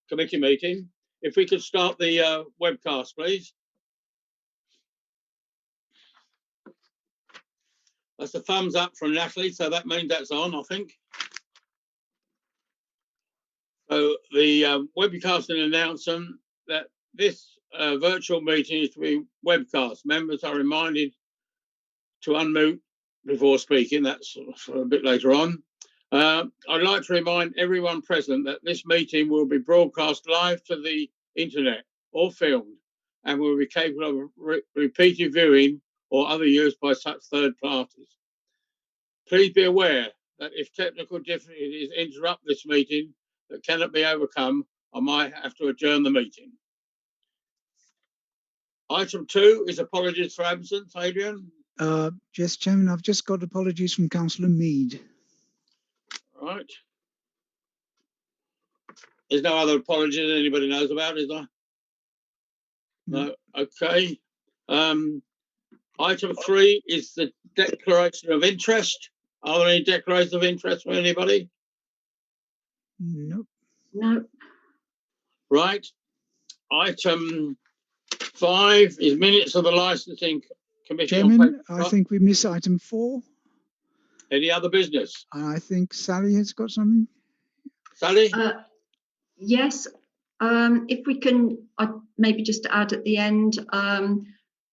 committee meeting. If we could start the webcast, please. That's a thumbs up from Natalie, so that means that's on, I think. So the webcasting announcement that this virtual meeting is to be webcast. Members are reminded to unmute before speaking. That's a bit later on. I'd like to remind everyone present that this meeting will be broadcast live to the internet or filmed and will be capable of repeated viewing or other use by such third parties. Please be aware that if technical difficulties interrupt this meeting that cannot be overcome, I might have to adjourn the meeting. Item 2 is apologies for absence. Adrian? Yes, Chairman, I've just got apologies from Councillor Mead. Right. There's no other apologies anybody knows about, is there? No. Okay. Item 3 is the declaration of interest. Are there any declarations of interest from anybody? Nope. No. Right. Item 5 is minutes of the licensing committee. Chairman, I think we miss item 4. Any other business? I think Sally has got something. Sally? Yes. If we can maybe just add at the end,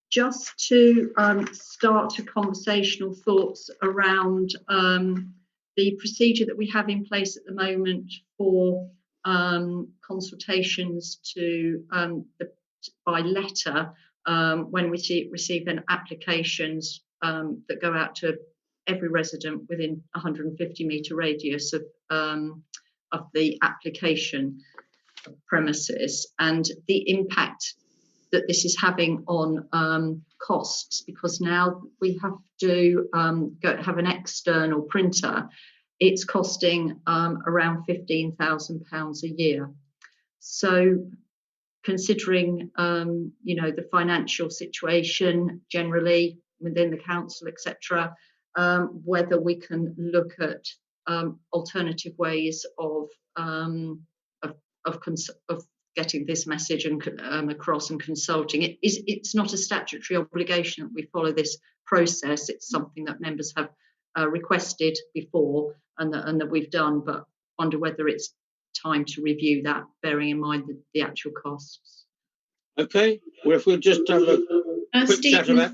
just to start a conversational thoughts around the procedure that we have in place at the moment for consultations to by letter when we receive an applications that go out to every resident within 150-metre radius of the application premises, and the impact that this is having on costs, because now we have to have an external printer. It's costing around £15,000 a year. So considering the financial situation generally within the council, etc., whether we can look at alternative ways of getting this message and across and consulting. It's not a statutory obligation that we follow this process. It's something that members have requested before and that we've done, but wonder whether it's time to review that, bearing in mind the actual costs. Okay, well, if we'll just have a quick chat about.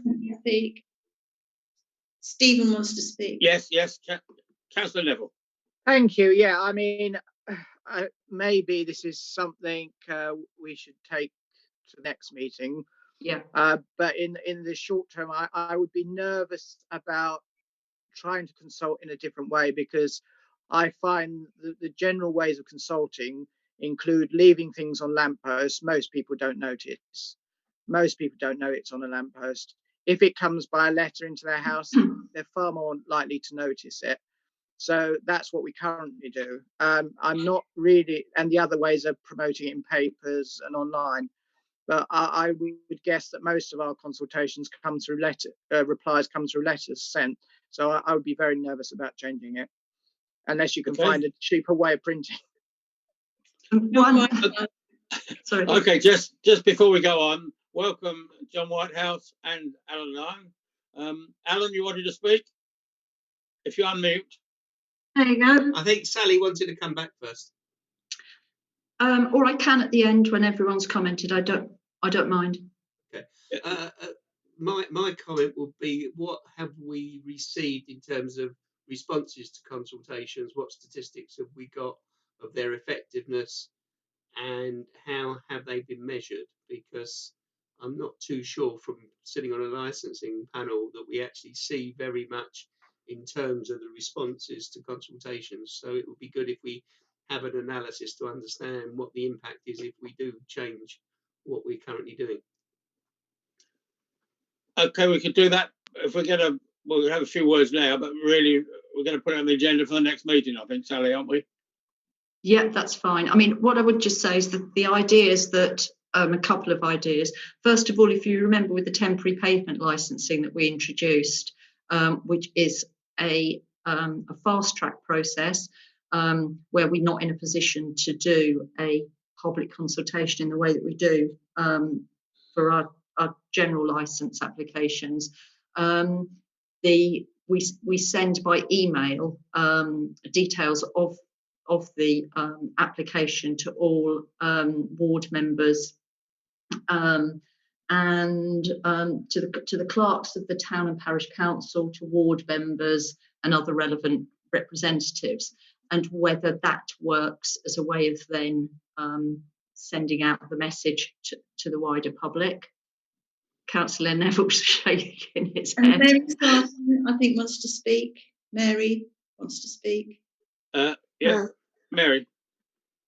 Stephen wants to speak. Yes, Councillor Neville. Thank you. Yeah, I mean, maybe this is something we should take to the next meeting. Yeah. But in the short term, I would be nervous about trying to consult in a different way, because I find the general ways of consulting include leaving things on lampposts. Most people don't notice. Most people don't know it's on a lamppost. If it comes by a letter into their house, they're far more likely to notice it. So that's what we currently do. I'm not really, and the other ways are promoting it in papers and online. But I would guess that most of our consultations come through replies come through letters sent. So I would be very nervous about changing it, unless you can find a cheaper way of printing. Sorry. Okay, just before we go on, welcome John Whitehouse and Alan Lang. Alan, you wanted to speak? If you unmute. There you go. I think Sally wanted to come back first. Or I can at the end when everyone's commented. I don't mind. Okay. My comment would be, what have we received in terms of responses to consultations? What statistics have we got of their effectiveness, and how have they been measured? Because I'm not too sure from sitting on a licensing panel that we actually see very much in terms of the responses to consultations. So it would be good if we have an analysis to understand what the impact is if we do change what we're currently doing. Okay, we could do that. If we're gonna, we'll have a few words now, but really we're going to put it on the agenda for the next meeting, I think, Sally, aren't we? Yeah, that's fine. I mean, what I would just say is that the ideas that a couple of ideas. First of all, if you remember with the temporary pavement licensing that we introduced, which is a fast track process where we're not in a position to do a public consultation in the way that we do for our general license applications. We send by email details of the application to all ward members and to the clerks of the town and parish council, to ward members and other relevant representatives, and whether that works as a way of then sending out the message to the wider public. Councillor Neville's shaking his head. And Mary Sarson, I think, wants to speak. Mary wants to speak. Mary.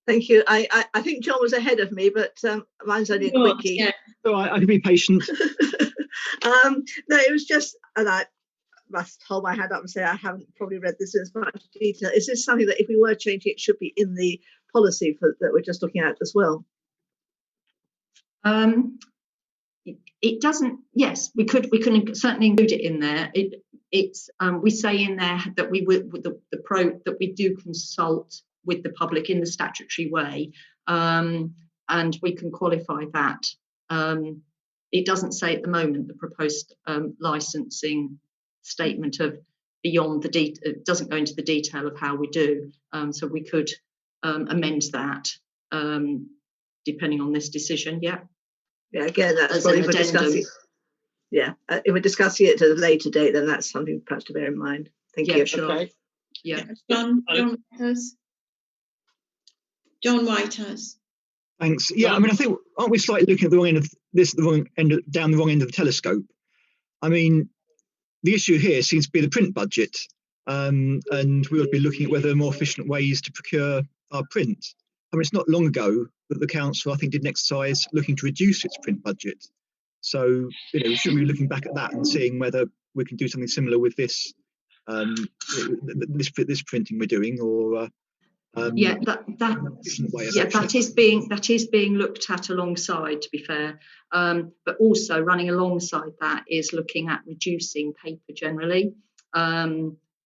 Thank you. I think John was ahead of me, but mine's only a quickie. Yeah. All right, I can be patient. No, it was just, and I must hold my hand up and say I haven't probably read this in as much detail. Is this something that if we were changing, it should be in the policy that we're just looking at as well? It doesn't. Yes, we can certainly include it in there. We say in there that we would that we do consult with the public in the statutory way, and we can qualify that. It doesn't say at the moment the proposed licensing statement of beyond the it doesn't go into the detail of how we do. So we could amend that depending on this decision. Yeah. Yeah, again, that's probably for discussing. Yeah, if we're discussing it at a later date, then that's something perhaps to bear in mind. Thank you. Sure. Okay. Yeah. John Whitehouse. Thanks. Yeah, I mean, I think, aren't we slightly looking at the wrong end of this, down the wrong end of the telescope? I mean, the issue here seems to be the print budget, and we would be looking at whether there are more efficient ways to procure our print. I mean, it's not long ago that the council, I think, did an exercise looking to reduce its print budget. So, should we be looking back at that and seeing whether we can do something similar with this this printing we're doing, or that is being looked at alongside, to be fair. But also running alongside that is looking at reducing paper generally.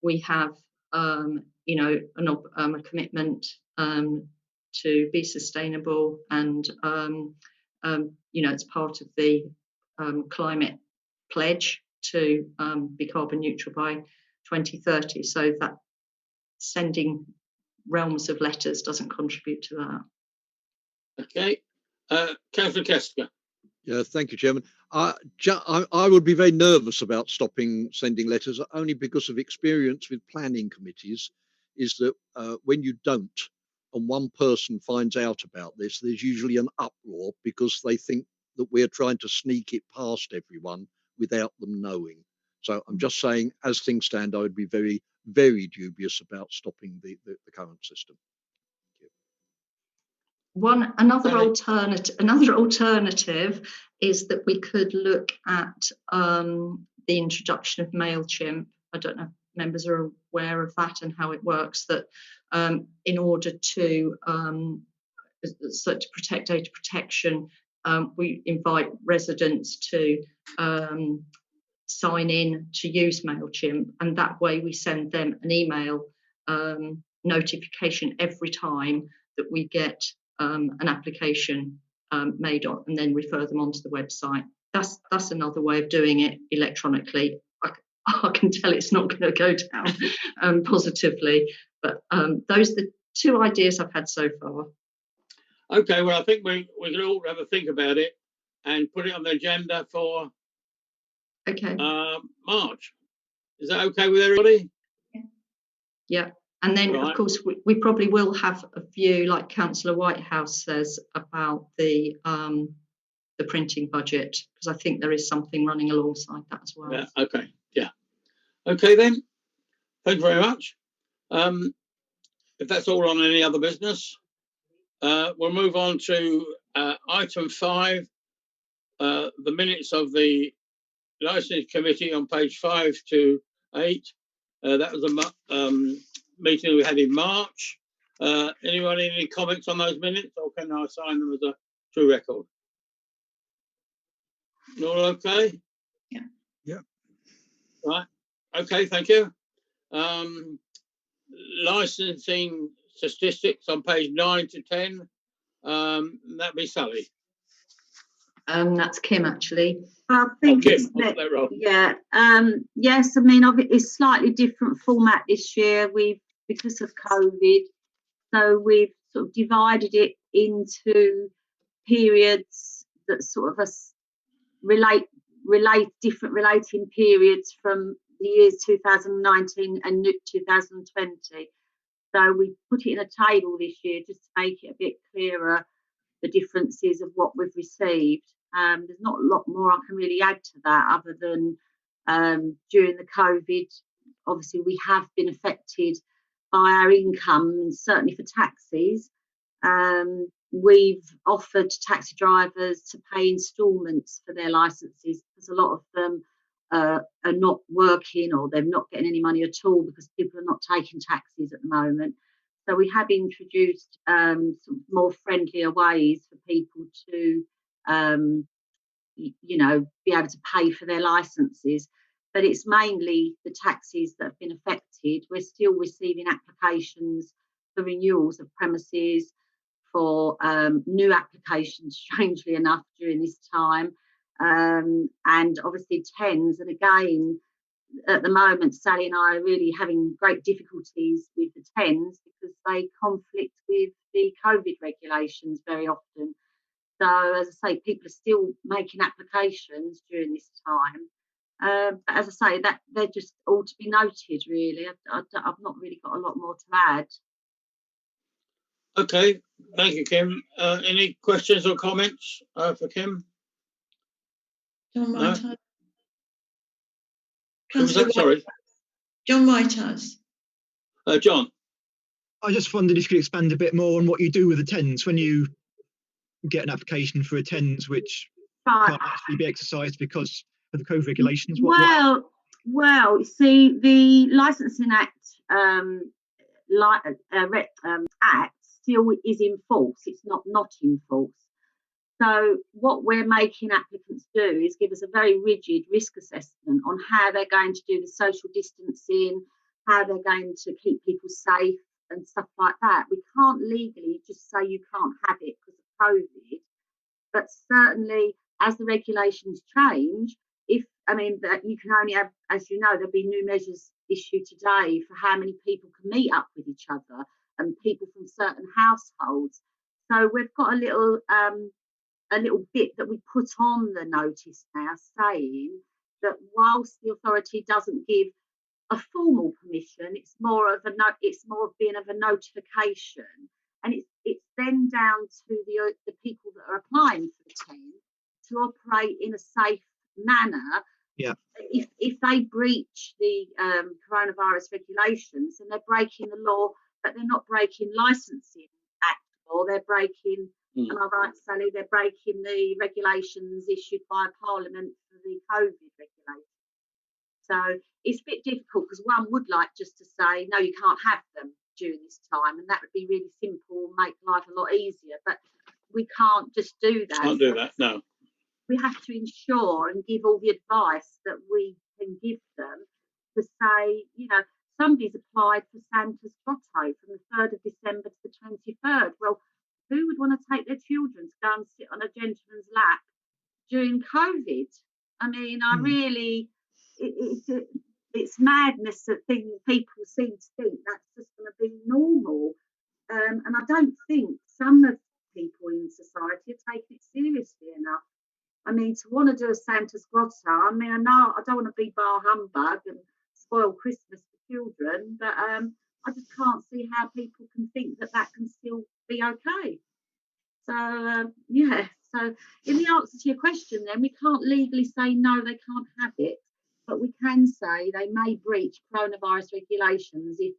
We have a commitment to be sustainable, and it's part of the climate pledge to be carbon neutral by 2030. So that sending realms of letters doesn't contribute to that. Okay, Councillor Kester. Yeah, thank you, Chairman. I would be very nervous about stopping sending letters, only because of experience with planning committees, is that when you don't, and one person finds out about this, there's usually an uproar because they think that we're trying to sneak it past everyone without them knowing. So I'm just saying, as things stand, I would be very, very dubious about stopping the current system. Another alternative is that we could look at the introduction of MailChimp. I don't know if members are aware of that and how it works, that in order to protect data protection, we invite residents to sign in to use MailChimp, and that way we send them an email notification every time that we get an application made on, and then refer them onto the website. That's another way of doing it electronically. I can tell it's not going to go down positively, but those are the two ideas I've had so far. Okay, well, I think we can all have a think about it and put it on the agenda for March. Is that okay with everybody? Yeah. And then, of course, we probably will have a view, like Councillor Whitehouse says, about the printing budget, because I think there is something running alongside that as well. Yeah. Okay. Yeah. Okay then. Thank you very much. If that's all on any other business, we'll move on to item 5, the minutes of the Licensing Committee on page 5 to 8. That was a meeting we had in March. Anyone any comments on those minutes, or can I sign them as a true record? All okay? Yeah. Yeah. Right. Okay, thank you. Licensing statistics on page 9 to 10. That'd be Sally. That's Kim actually. I Oh, think Kim, it's I got that wrong. yeah. Yes, I mean it's slightly different format this year. Because of COVID, so we've sort of divided it into periods that sort of relate different relating periods from the years 2019 and 2020. So we put it in a table this year just to make it a bit clearer, the differences of what we've received. There's not a lot more I can really add to that other than during the COVID, obviously we have been affected by our income, and certainly for taxis. We've offered taxi drivers to pay instalments for their licenses because a lot of them are not working or they're not getting any money at all because people are not taking taxis at the moment. So we have introduced some more friendlier ways for people to, be able to pay for their licenses. But it's mainly the taxis that have been affected. We're still receiving applications for renewals of premises, for new applications, strangely enough, during this time, and obviously TENS. And again, at the moment, Sally and I are really having great difficulties with the TENS because they conflict with the COVID regulations very often. So, as I say, people are still making applications during this time. But as I say, that they're just all to be noted, really. I've not really got a lot more to add. Okay, thank you, Kim. Any questions or comments for Kim? John No? Whitehouse. Who was that? Sorry. John Whitehouse. John. I just wondered if you could expand a bit more on what you do with the TENS when you get an application for a TENS which can't actually be exercised because of the COVID regulations. Well, you see, the Licensing Act Act still is in force. It's not in force. So what we're making applicants do is give us a very rigid risk assessment on how they're going to do the social distancing, how they're going to keep people safe and stuff like that. We can't legally just say you can't have it because of COVID, but certainly as the regulations change, that you can only have, as you know, there'll be new measures issued today for how many people can meet up with each other and people from certain households. So we've got a little bit that we put on the notice now saying that whilst the authority doesn't give a formal permission, it's more of being of a notification, and it's then down to the people that are applying for the TEN to operate in a safe manner. Yeah. If they breach the coronavirus regulations, then they're breaking the law, but they're not breaking Licensing Act law. They're breaking, am I right, Sally? They're breaking the regulations issued by Parliament for the COVID regulations. So it's a bit difficult because one would like just to say, no, you can't have them during this time, and that would be really simple, make life a lot easier. But we can't just do that. Can't do that, no. We have to ensure and give all the advice that we can give them to say, somebody's applied for Santa's Grotto from the 3rd of December to the 23rd. Well, who would want to take their children to go and sit on a gentleman's lap during COVID? I mean, I really, it's madness that people seem to think that's just going to be normal. And I don't think some of the people in society are taking it seriously enough. I mean, to want to do a Santa's Grotto, I know I don't want to be bar humbug and spoil Christmas for children, but I just can't see how people can think that can still be okay. So, so in the answer to your question then, we can't legally say no, they can't have it, but we can say they may breach coronavirus regulations if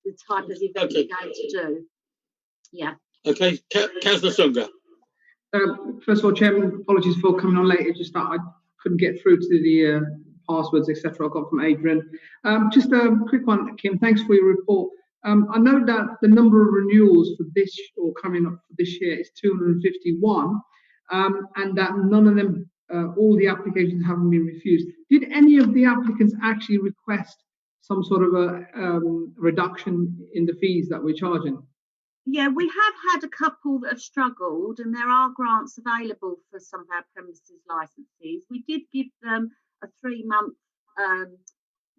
the type of event they're going to do. Yeah. Okay, Councillor Sunga. First of all, Chairman, apologies for coming on late. It's just that I couldn't get through to the passwords, etc. I got from Adrian. Just a quick one, Kim. Thanks for your report. I know that the number of renewals for this or coming up for this year is 251, and that none of them, all the applications haven't been refused. Did any of the applicants actually request some sort of a reduction in the fees that we're charging? Yeah, we have had a couple that have struggled, and there are grants available for some of our premises licenses. We did give them a 3-month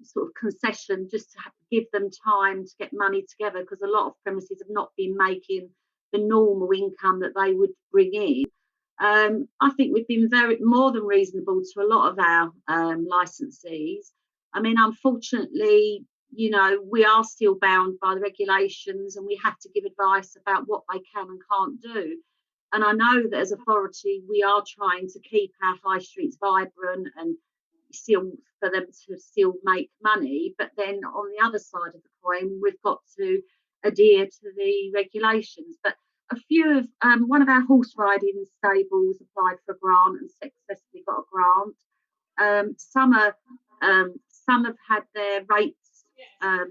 sort of concession just to give them time to get money together, because a lot of premises have not been making the normal income that they would bring in. I think we've been more than reasonable to a lot of our licensees. I mean, unfortunately, you know, we are still bound by the regulations, and we have to give advice about what they can and can't do. And I know that as authority, we are trying to keep our high streets vibrant and still for them to still make money. But then on the other side of the coin, we've got to adhere to the regulations. But a few of one of our horse riding stables applied for a grant and successfully got a grant. Some have had their rates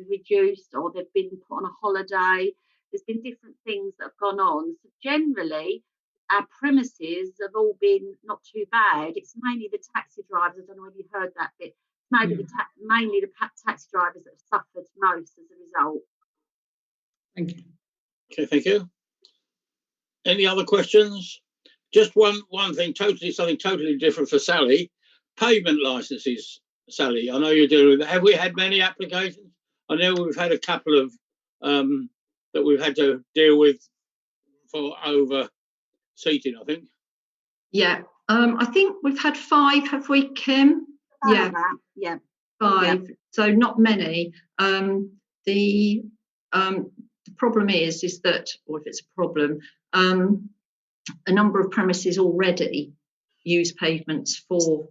reduced, or they've been put on a holiday. There's been different things that have gone on. So generally, our premises have all been not too bad. It's mainly the taxi drivers. I don't know if you heard that bit. Maybe mainly the taxi drivers that have suffered most as a result. Thank you. Okay, thank you. Any other questions? Just one thing, something totally different for Sally. Pavement licenses, Sally. I know you're dealing with that. Have we had many applications? I know we've had a couple of that we've had to deal with for over seating, I think. Yeah, I think we've had 5, have we, Kim? Yeah, 5. Yeah. So not many. The problem is that, or if it's a problem, a number of premises already use pavements for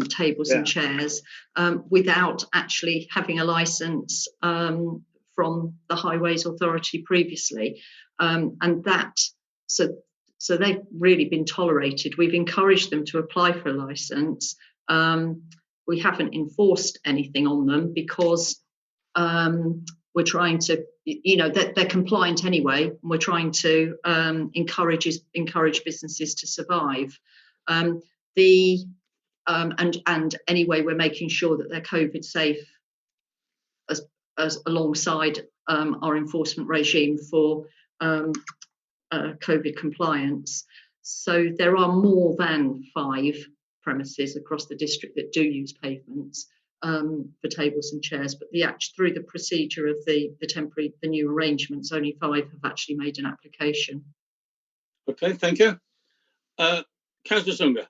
tables and chairs without actually having a license from the Highways Authority previously, and that so they've really been tolerated. We've encouraged them to apply for a license. We haven't enforced anything on them because we're trying to, you know, they're compliant anyway, and we're trying to encourage businesses to survive. And anyway, we're making sure that they're COVID safe as alongside our enforcement regime for COVID compliance. So there are more than 5 premises across the district that do use pavements for tables and chairs, but through the procedure of the new arrangements, only 5 have actually made an application. Okay, thank you. Councillor Sunga.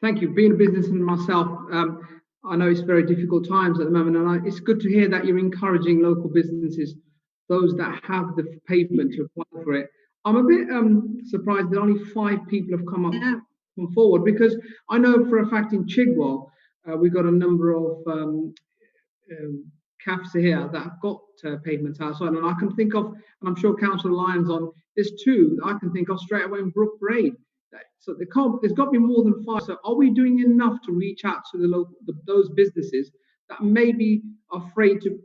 Thank you. Being a businessman myself, I know it's very difficult times at the moment, and it's good to hear that you're encouraging local businesses, those that have the pavement, to apply for it. I'm a bit surprised that only 5 people have come forward, because I know for a fact in Chigwell, we've got a number of CAFs here that have got pavements outside, and I can think of, and I'm sure Councillor Lyons on, there's 2 I can think of straight away in Brook Parade. So there's got to be more than 5. So are we doing enough to reach out to those businesses that may be afraid to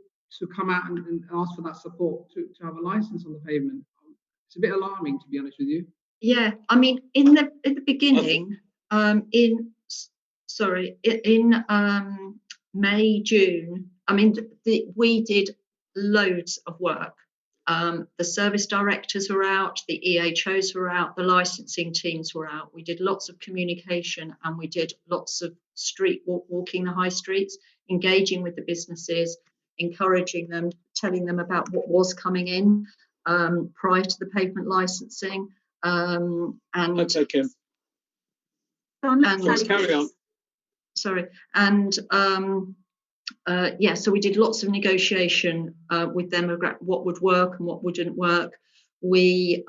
come out and ask for that support to have a license on the pavement? It's a bit alarming, to be honest with you. Yeah, I mean, in the beginning, in May, June, I mean, we did loads of work. The service directors were out, the EHOs were out, the licensing teams were out. We did lots of communication, and we did lots of street walking the high streets, engaging with the businesses, encouraging them, telling them about what was coming in prior to the pavement licensing. Okay, Kim. Let's carry on. Sorry, and so we did lots of negotiation with them about what would work and what wouldn't work. We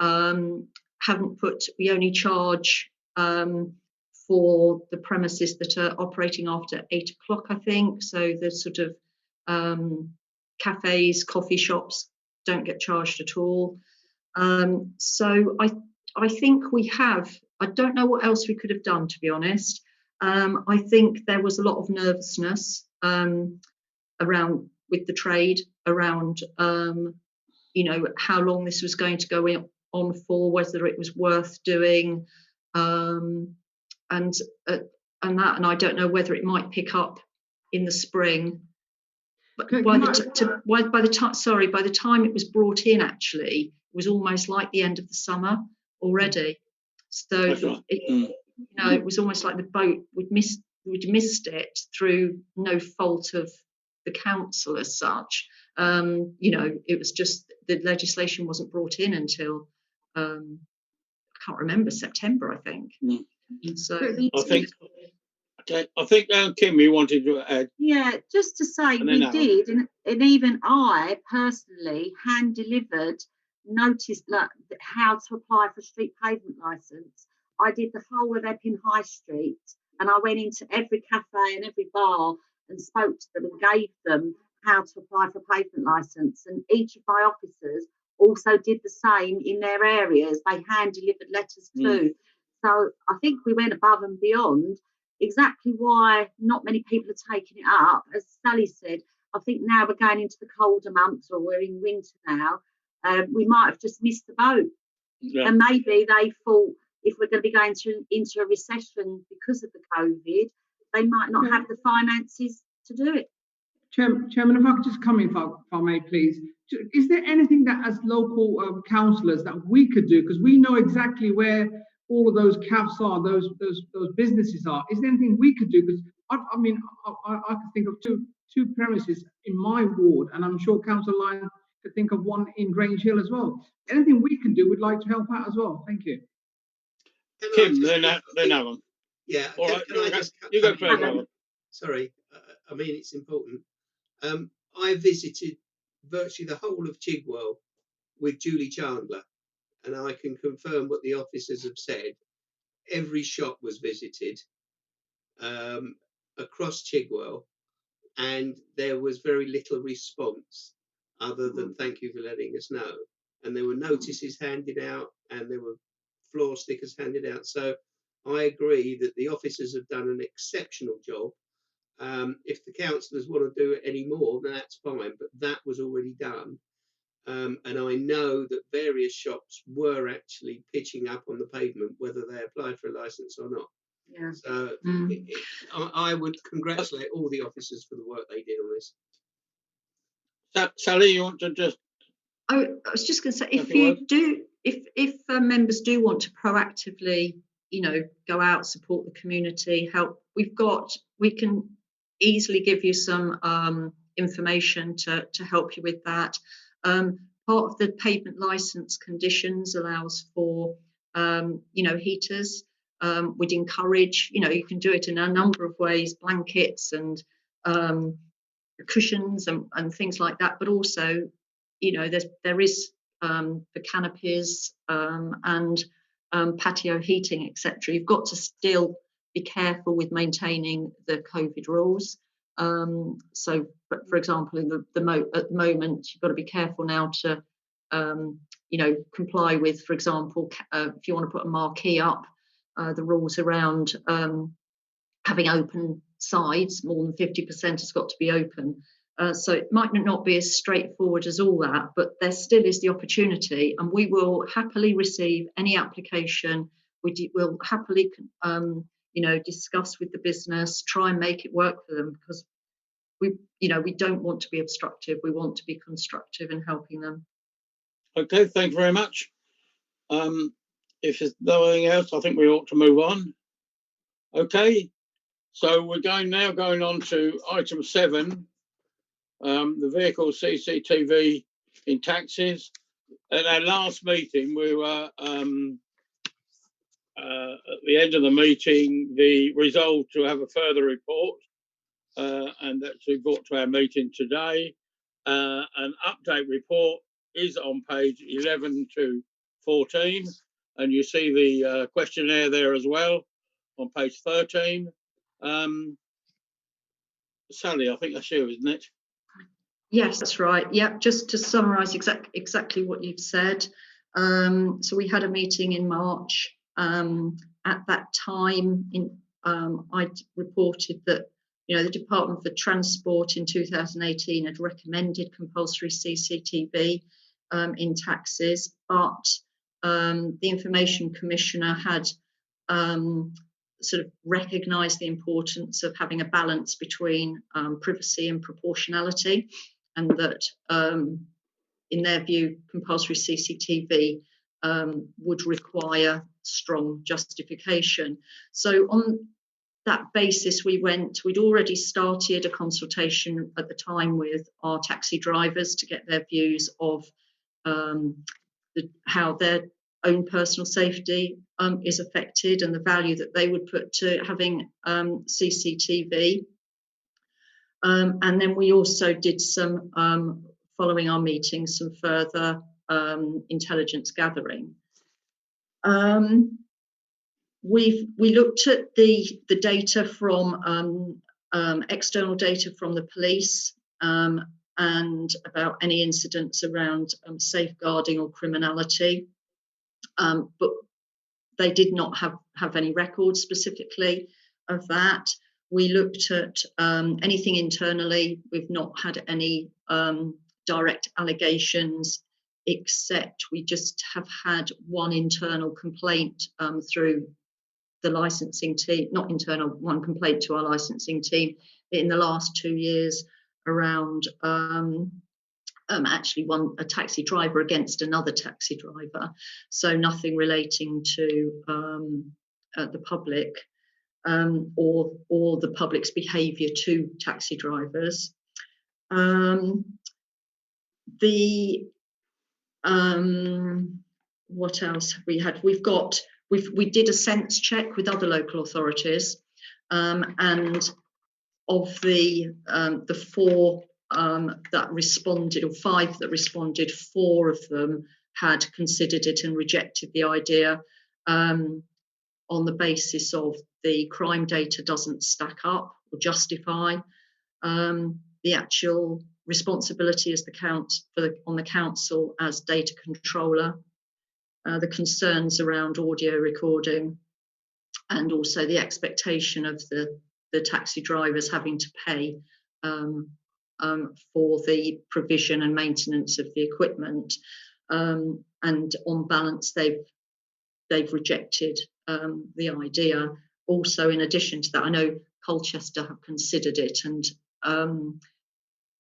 we only charge for the premises that are operating after 8 o'clock, I think. So the sort of cafes, coffee shops don't get charged at all. So I think we have. I don't know what else we could have done, to be honest. I think there was a lot of nervousness around with the trade, around you know, how long this was going to go on for, whether it was worth doing, and I don't know whether it might pick up in the spring. But Can by I- the time it was brought in, actually, it was almost like the end of the summer already. So That's right. it was almost like the boat we'd missed it through no fault of the council as such. It was just the legislation wasn't brought in until I can't remember, September, I think. So I think Kim, you wanted to add. Yeah, just to say And then we Alan. did, and even I personally hand delivered notice like how to apply for street pavement licence. I did the whole of Epping High Street, and I went into every cafe and every bar and spoke to them and gave them how to apply for a pavement licence. And each of my officers also did the same in their areas. They hand delivered letters too. So I think we went above and beyond. Exactly why not many people are taking it up. As Sally said, I think now we're going into the colder months, or we're in winter now. We might have just missed the boat. Yeah. And maybe they thought if we're going to be going into a recession because of the COVID, they might not have the finances to do it. Chairman, if I could just come in, if I may, please. Is there anything that as local councillors that we could do? Because we know exactly where all of those CAFs are, those businesses are. Is there anything we could do? Because I can think of two premises in my ward, and I'm sure Councillor Lyon could think of one in Grange Hill as well. Anything we can do, we'd like to help out as well. Thank you. Kim, then Alan. Yeah. All right, Can I just you go come in? first, Alan. Sorry, I mean it's important. I visited virtually the whole of Chigwell with Julie Chandler, and I can confirm what the officers have said. Every shop was visited across Chigwell, and there was very little response other than thank you for letting us know. And there were notices handed out, and there were floor stickers handed out. So I agree that the officers have done an exceptional job. If the councillors want to do it any more, then that's fine, but that was already done. And I know that various shops were actually pitching up on the pavement, whether they applied for a licence or not. Yeah. So I would congratulate all the officers for the work they did on this. Sally, you want to just? I was just going to say, if members do want to proactively, go out, support the community, help, we can easily give you some information to help you with that. Part of the pavement licence conditions allows for, heaters. We'd encourage, you can do it in a number of ways, blankets and cushions and things like that, but also, there is the canopies and patio heating, etc. You've got to still be careful with maintaining the COVID rules. So, for example, at the moment, you've got to be careful now to, comply with, for example, if you want to put a marquee up, the rules around having open sides, more than 50% has got to be open. So it might not be as straightforward as all that, but there still is the opportunity, and we will happily receive any application. We will happily, discuss with the business, try and make it work for them, because we don't want to be obstructive. We want to be constructive in helping them. Okay, thank you very much. If there's nothing else, I think we ought to move on. Okay, so we're going on to item 7. The vehicle CCTV in taxis. At our last meeting, we were at the end of the meeting, the resolve to have a further report, and that's brought to our meeting today. An update report is on page 11 to 14, and you see the questionnaire there as well on page 13. Sally, I think that's you, isn't it? Yes, that's right. Yeah, just to summarise exactly what you've said. So we had a meeting in March. At that time, I reported that the Department for Transport in 2018 had recommended compulsory CCTV in taxis, but the Information Commissioner had sort of recognised the importance of having a balance between privacy and proportionality, and that in their view, compulsory CCTV would require strong justification. So on that basis, we'd already started a consultation at the time with our taxi drivers to get their views of how their own personal safety is affected and the value that they would put to having CCTV. And then we also did some, following our meeting, some further intelligence gathering. We looked at the data from external data from the police and about any incidents around safeguarding or criminality, but they did not have any records specifically of that. We looked at anything internally. We've not had any direct allegations, except we just have had one internal complaint through the licensing team, not internal, one complaint to our licensing team in the last 2 years around actually a taxi driver against another taxi driver. So nothing relating to the public or the public's behaviour to taxi drivers. What else have we had? We did a sense check with other local authorities, and of the 4 that responded, or 5 that responded, 4 of them had considered it and rejected the idea on the basis of the crime data doesn't stack up or justify the actual responsibility as on the council as data controller, the concerns around audio recording, and also the expectation of the taxi drivers having to pay for the provision and maintenance of the equipment. And on balance, they've rejected the idea. Also, in addition to that, I know Colchester have considered it, and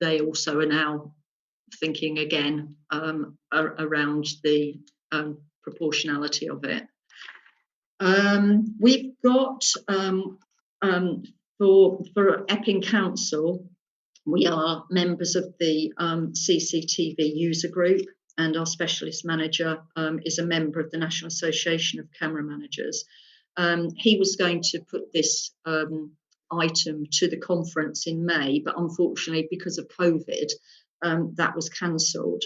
they also are now thinking again around the proportionality of it. We've got for Epping Council, we are members of the CCTV user group, and our specialist manager is a member of the National Association of Camera Managers. He was going to put this item to the conference in May, but unfortunately, because of COVID, that was cancelled.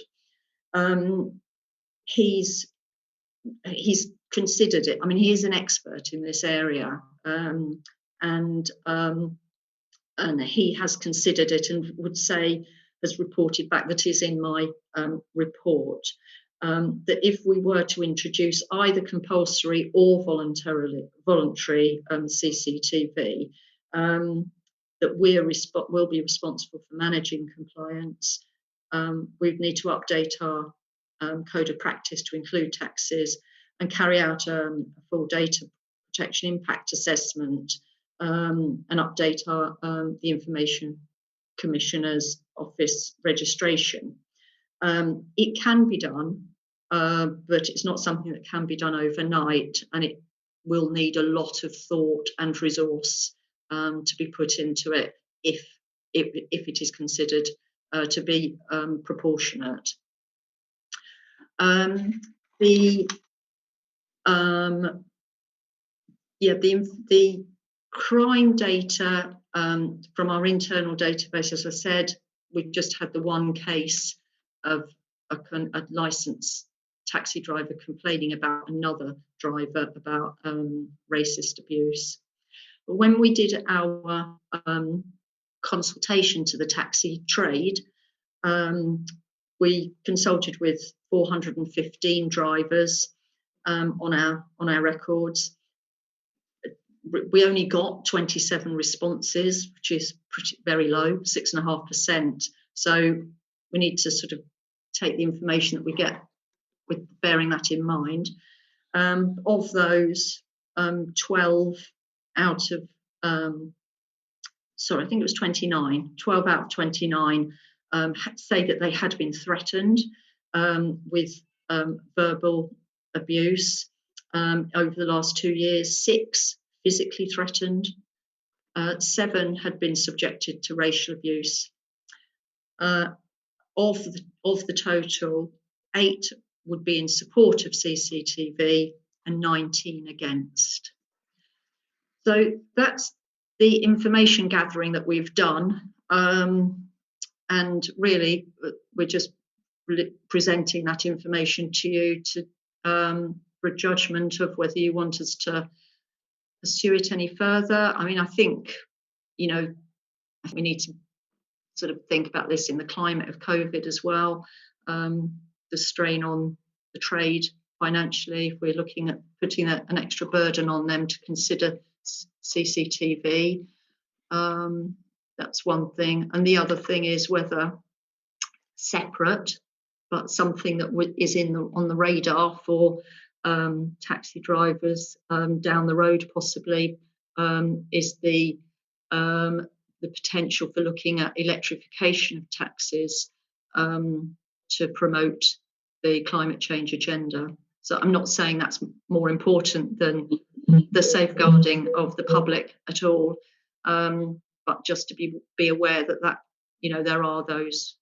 He's considered it. I mean, he is an expert in this area, and he has considered it and would say, has reported back that is in my report, that if we were to introduce either compulsory or voluntary CCTV, that we'll be responsible for managing compliance. We'd need to update our code of practice to include taxis and carry out a full data protection impact assessment, and update our the Information Commissioner's Office registration. It can be done, but it's not something that can be done overnight, and it will need a lot of thought and resource to be put into it if it is considered to be proportionate. The crime data from our internal database, as I said, we just had the one case of a licensed taxi driver complaining about another driver about racist abuse. But when we did our consultation to the taxi trade, we consulted with 415 drivers on our records. We only got 27 responses, which is very low, 6.5%. So we need to sort of take the information that we get with bearing that in mind. Of those, 12 out of, sorry, I think it was 29, 12 out of 29 say that they had been threatened with verbal abuse over the last 2 years, 6 physically threatened, 7 had been subjected to racial abuse. Of the total, 8 would be in support of CCTV and 19 against. So that's the information gathering that we've done. And really, we're just presenting that information to you to for a judgment of whether you want us to pursue it any further. I mean, I think, you know, we need to sort of think about this in the climate of COVID as well. The strain on the trade financially, if we're looking at putting an extra burden on them to consider CCTV. That's one thing. And the other thing is whether separate, but something that is on the radar for taxi drivers down the road possibly is the potential for looking at electrification of taxis to promote the climate change agenda. So I'm not saying that's more important than the safeguarding of the public at all, but just to be aware that you know, there are those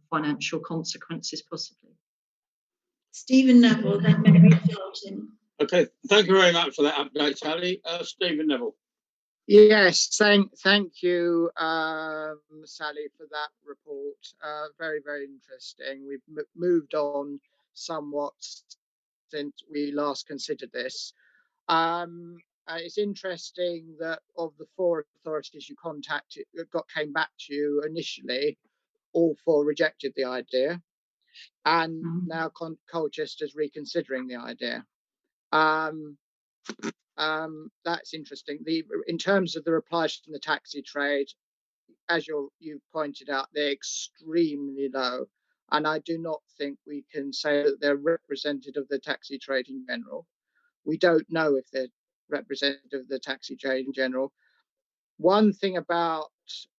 financial consequences possibly. Stephen Neville, then Mary Jordan. Okay, thank you very much for that update, Sally. Stephen Neville. Yes, thank you, Sally, for that report. Very, very interesting. We've moved on somewhat since we last considered this. It's interesting that of the 4 authorities you contacted, came back to you initially, all 4 rejected the idea, and now Colchester's reconsidering the idea. That's interesting. In terms of the replies from the taxi trade, as you pointed out, they're extremely low, and I do not think we can say that they're representative of the taxi trade in general. We don't know if they're representative of the taxi trade in general. One thing about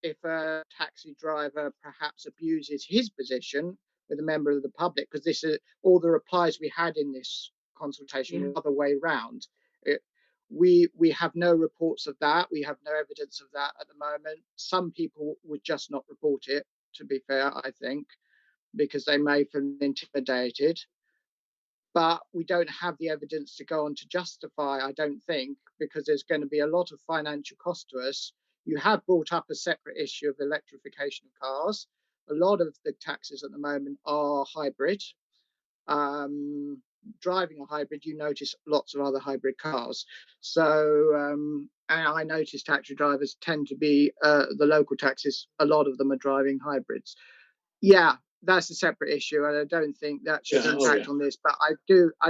if a taxi driver perhaps abuses his position with a member of the public, because this is all the replies we had in this consultation the other way round. We have no reports of that. We have no evidence of that at the moment. Some people would just not report it, to be fair, I think, because they may feel intimidated. But we don't have the evidence to go on to justify, I don't think, because there's going to be a lot of financial cost to us. You have brought up a separate issue of electrification of cars. A lot of the taxis at the moment are hybrid. Driving a hybrid, you notice lots of other hybrid cars. So, and I notice taxi drivers tend to be, the local taxis, a lot of them are driving hybrids. Yeah, that's a separate issue, and I don't think that should impact on this. But I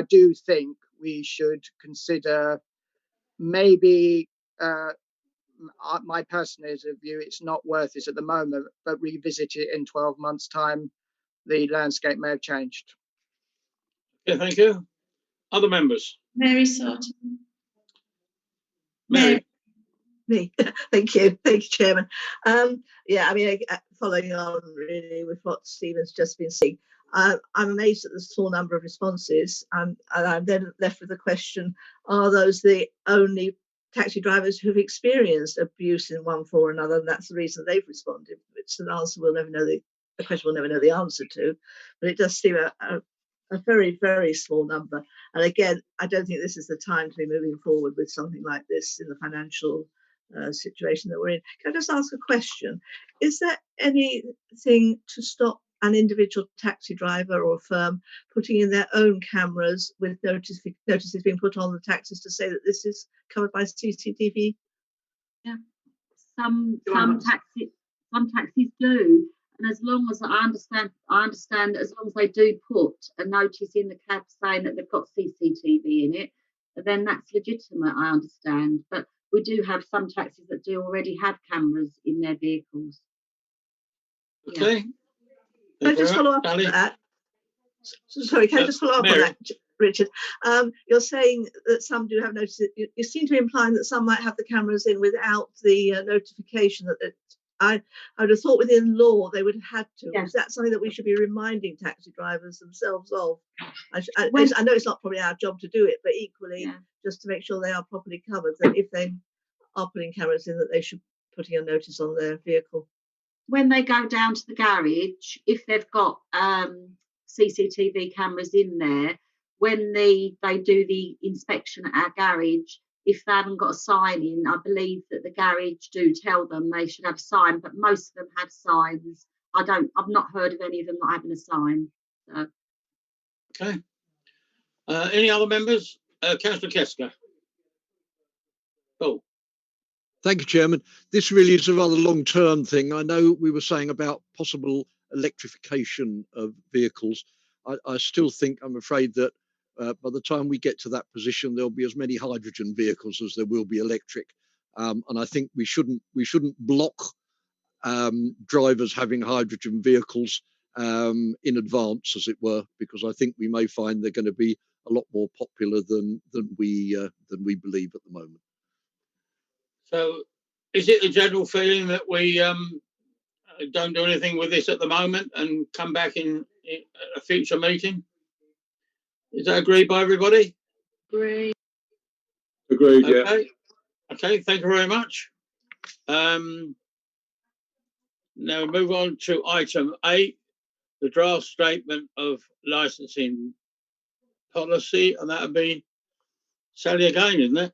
do think we should consider maybe, my personal view, it's not worth it at the moment, but revisit it in 12 months' time. The landscape may have changed. Yeah, thank you. Other members? Mary Sarton. Mary. Me. Thank you, Chairman. Yeah, I mean, following on really with what Stephen's just been saying, I'm amazed at the small number of responses, and I'm then left with the question: are those the only taxi drivers who've experienced abuse in one form or another, and that's the reason they've responded? It's an answer we'll never know the question we'll never know the answer to, but it does seem a very, very small number. And again, I don't think this is the time to be moving forward with something like this in the financial situation that we're in. Can I just ask a question? Is there anything to stop an individual taxi driver or firm putting in their own cameras with notices being put on the taxis to say that this is covered by CCTV? Yeah, some taxis do, and as long as I understand as long as they do put a notice in the cab saying that they've got CCTV in it, then that's legitimate. I understand, but we do have some taxis that do already have cameras in their vehicles. Okay. Can I just follow up on that? Sorry, can I just follow up on that? Richard. You're saying that some do have notice. You seem to be implying that some might have the cameras in without the notification. I would have thought within law they would have had to. Yeah. Is that something that we should be reminding taxi drivers themselves of? I When- know it's not probably our job to do it, but equally Yeah. just to make sure they are properly covered, that if they are putting cameras in, that they should be putting a notice on their vehicle. When they go down to the garage, if they've got CCTV cameras in there, when they do the inspection at our garage, if they haven't got a sign in, I believe that the garage do tell them they should have a sign, but most of them have signs. I've not heard of any of them not having a sign. So. Okay. Any other members? Councillor Kesker. Oh. Thank you, Chairman. This really is a rather long-term thing. I know we were saying about possible electrification of vehicles. I still think, I'm afraid, that by the time we get to that position, there'll be as many hydrogen vehicles as there will be electric. And I think we shouldn't block drivers having hydrogen vehicles in advance, as it were, because I think we may find they're going to be a lot more popular than we believe at the moment. So, is it the general feeling that we don't do anything with this at the moment and come back in a future meeting? Is that agreed by everybody? Agree. Agreed, yeah. Okay. Okay, thank you very much. Now we move on to item 8, the draft statement of licensing policy, and that would be Sally again, isn't it?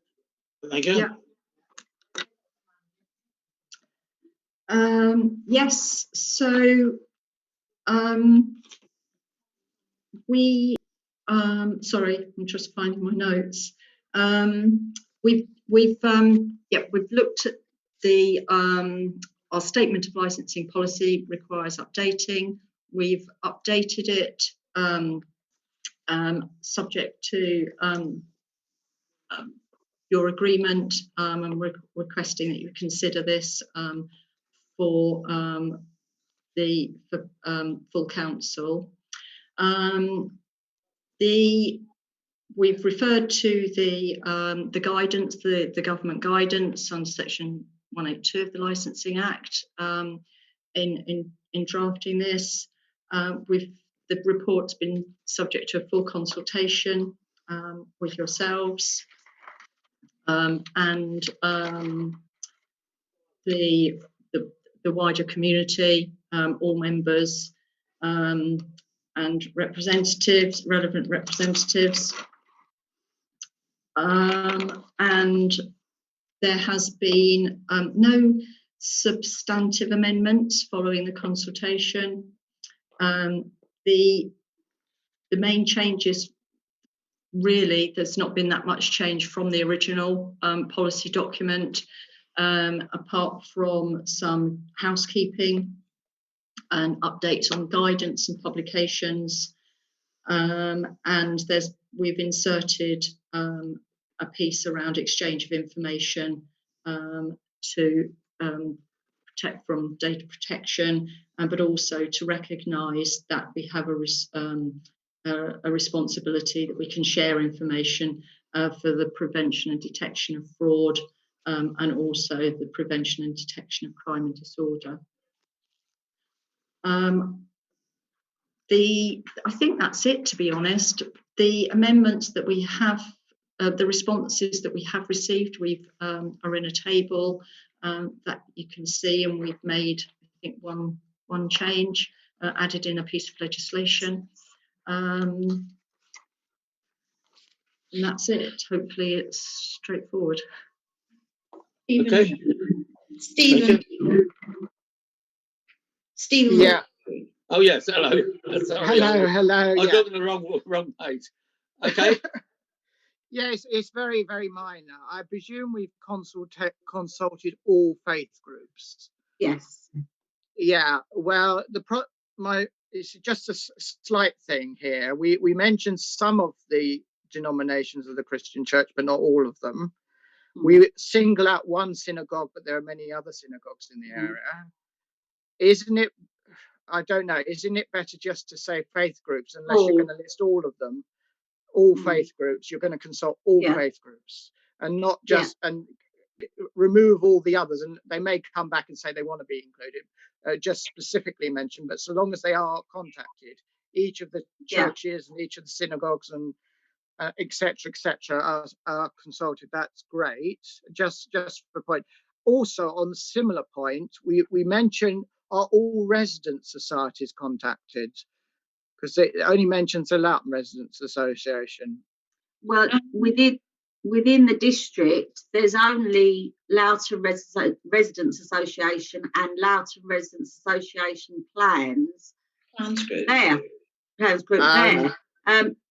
Thank you. Yeah. Yes, so we sorry, I'm just finding my notes. We've looked at the our statement of licensing policy requires updating. We've updated it subject to your agreement, and we're requesting that you consider this for the full council. We've referred to the guidance, the government guidance under section 182 of the Licensing Act in drafting this. The report's been subject to a full consultation with yourselves and the wider community, all members and representatives, relevant representatives. And there has been no substantive amendments following the consultation. The main changes, really, there's not been that much change from the original policy document, apart from some housekeeping and updates on guidance and publications. And we've inserted a piece around exchange of information to protect from data protection, but also to recognise that we have a responsibility that we can share information for the prevention and detection of fraud, and also the prevention and detection of crime and disorder. I think that's it, to be honest. The amendments that we have, the responses that we have received, are in a table that you can see, and we've made, I think, one change, added in a piece of legislation. And that's it. Hopefully it's straightforward. Okay. Stephen. Stephen. Yeah. Oh yes, hello. Sorry, hello. I Yeah. got on the wrong page. Okay. Yeah, it's very, very minor. I presume we've consulted all faith groups. Yes. Yeah. Well, it's just a slight thing here. We mentioned some of the denominations of the Christian Church, but not all of them. We single out one synagogue, but there are many other synagogues in the area. Isn't it? I don't know. Isn't it better just to say faith groups, unless you're going to list all of them? all faith groups. You're going to consult all faith groups, and not just and remove all the others. And they may come back and say they want to be included, just specifically mentioned. But so long as they are contacted, each of the churches and each of the synagogues and etc. are consulted. That's great. Just for the point. Also, on a similar point, we mentioned, are all resident societies contacted? Because it only mentions the Loughton Residents Association. Well, within the district, there's only Loughton Residents Association and Loughton Residents Association plans. Plans group. Plans group there.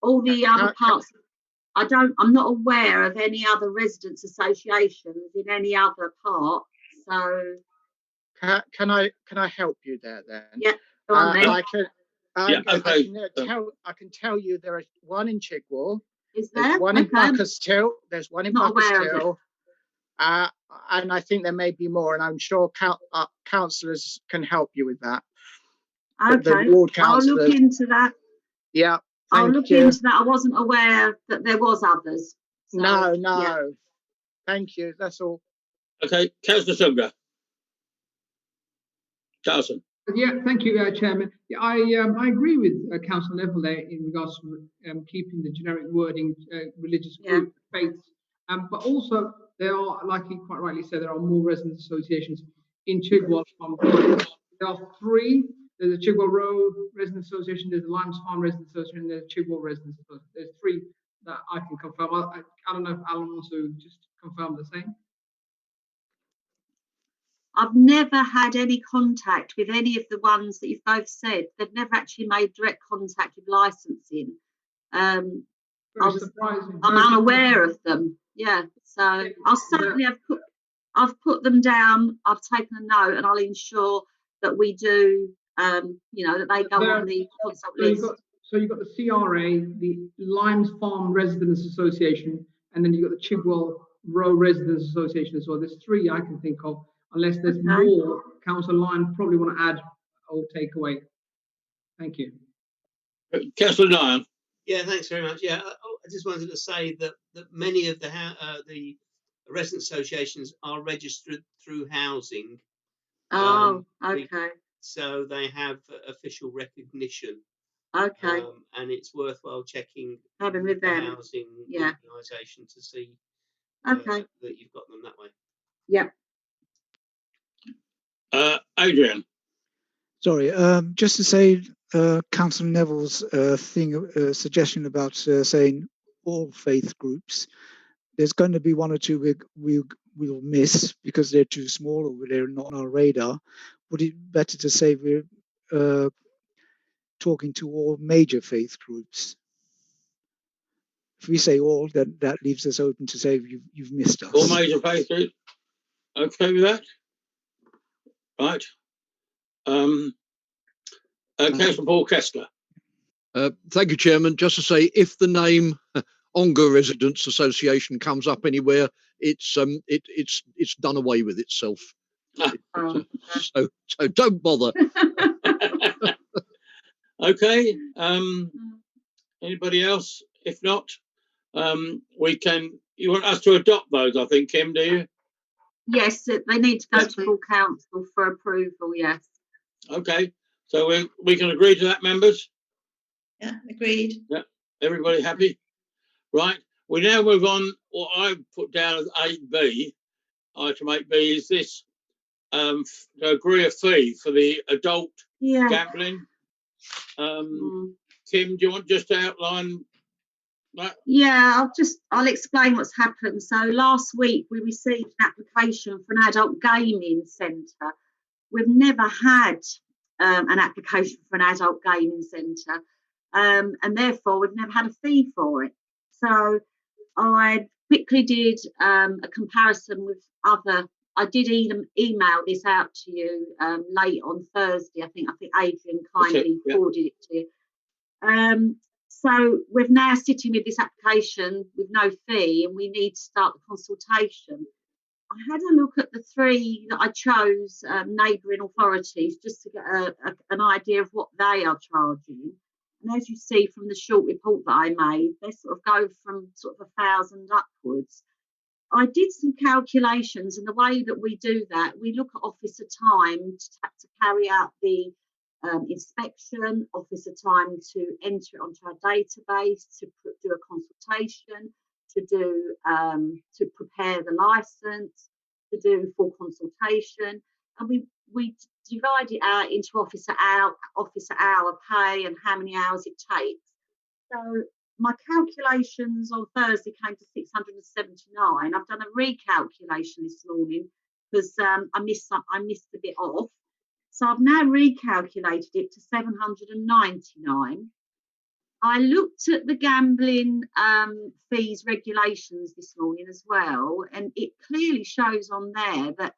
All the other parts, I'm not aware of any other residents associations in any other part. So can I help you there then? Yeah, go on then. I can tell you there is one in Chigwell. Is there? There's one in Buckerstill. There's one in Buckerstill. And I think there may be more, and I'm sure councillors can help you with that. Okay, the ward I'll look into that. Yeah. I'll look into that. I wasn't aware that there was others. So, no. Yeah. Thank you. That's all. Okay, Councillor Sumner. Carson. Yeah, thank you, Chairman. Yeah, I agree with Councillor Neville there in regards to keeping the generic wording, religious group, faiths. But also, there are, like he quite rightly said, there are more resident associations in Chigwell. There are 3. There's a Chigwell Road Resident Association, there's a Limes Farm Resident Association, and there's a Chigwell Resident Association. There's 3 that I can confirm. I don't know if Alan wants to just confirm the same. I've never had any contact with any of the ones that you've both said. They've never actually made direct contact with licensing. I'm unaware of them. Yeah, so I'll certainly I've put them down. I've taken a note, and I'll ensure that we do. That they go on the consult list. So you've got the CRA, the Limes Farm Residents Association, and then you've got the Chigwell Row Residents Association as well. There's 3 I can think of, unless there's more Councillor Lyon probably want to add or take away. Thank you. Councillor Lyon. Yeah, thanks very much. Yeah, I just wanted to say that many of the resident associations are registered through housing. Oh, okay. So they have official recognition. Okay. And it's worthwhile checking having with the them. housing organisation to see that you've got them that way. Yeah. Adrian. Sorry, just to say, Councillor Neville's suggestion about saying all faith groups. There's going to be 1 or 2 we'll miss because they're too small or they're not on our radar. Would it be better to say we're talking to all major faith groups? If we say all, then that leaves us open to say you've missed us. All major faith groups. Okay with that? Right. Councillor Paul Kessler. Thank you, Chairman. Just to say, if the name Ongar Residents Association comes up anywhere, it's done away with itself. So don't bother. Okay. Anybody else? If not, we can. You want us to adopt those? I think, Kim. Do you? Yes, they need to go to full council for approval. Yes. Okay. So we can agree to that, members. Yeah, agreed. Yeah. Everybody happy? Right. We now move on. What I put down as 8B, item 8B, is this to agree a fee for the adult gambling. Kim, do you want just to outline that? Yeah, I'll explain what's happened. So last week we received an application for an adult gaming centre. We've never had an application for an adult gaming centre, and therefore we've never had a fee for it. So I quickly did a comparison with other. I did email this out to you late on Thursday. I think Adrian kindly forwarded it to you. So we're now sitting with this application with no fee, and we need to start the consultation. I had a look at the 3 that I chose, neighbouring authorities, just to get an idea of what they are charging. And as you see from the short report that I made, they sort of go from sort of 1,000 upwards. I did some calculations, and the way that we do that, we look at officer time to carry out the inspection, officer time to enter it onto our database, to do a consultation, to prepare the license, to do full consultation, and we divide it out into officer hour pay and how many hours it takes. So my calculations on Thursday came to 679. I've done a recalculation this morning because I missed a bit off. So I've now recalculated it to 799. I looked at the gambling fees regulations this morning as well, and it clearly shows on there that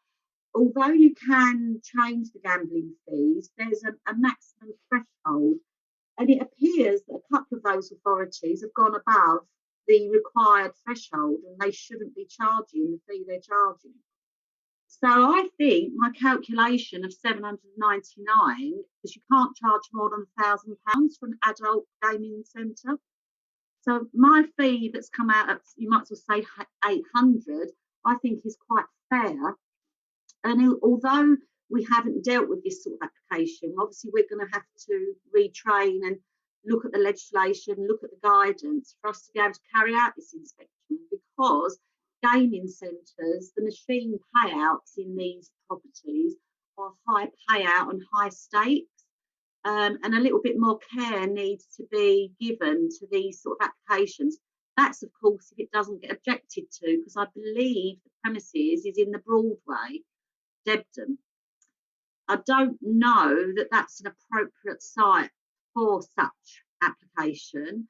although you can change the gambling fees, there's a maximum threshold. And it appears that a couple of those authorities have gone above the required threshold and they shouldn't be charging the fee they're charging. So I think my calculation of 799, because you can't charge more than £1,000 for an adult gaming centre. So my fee that's come out at, you might as well say 800, I think is quite fair. And although we haven't dealt with this sort of application, obviously we're going to have to retrain and look at the legislation, look at the guidance for us to be able to carry out this inspection, because gaming centres, the machine payouts in these properties are high payout and high stakes, and a little bit more care needs to be given to these sort of applications. That's, of course, if it doesn't get objected to, because I believe the premises is in the Broadway, Debden. I don't know that that's an appropriate site for such application.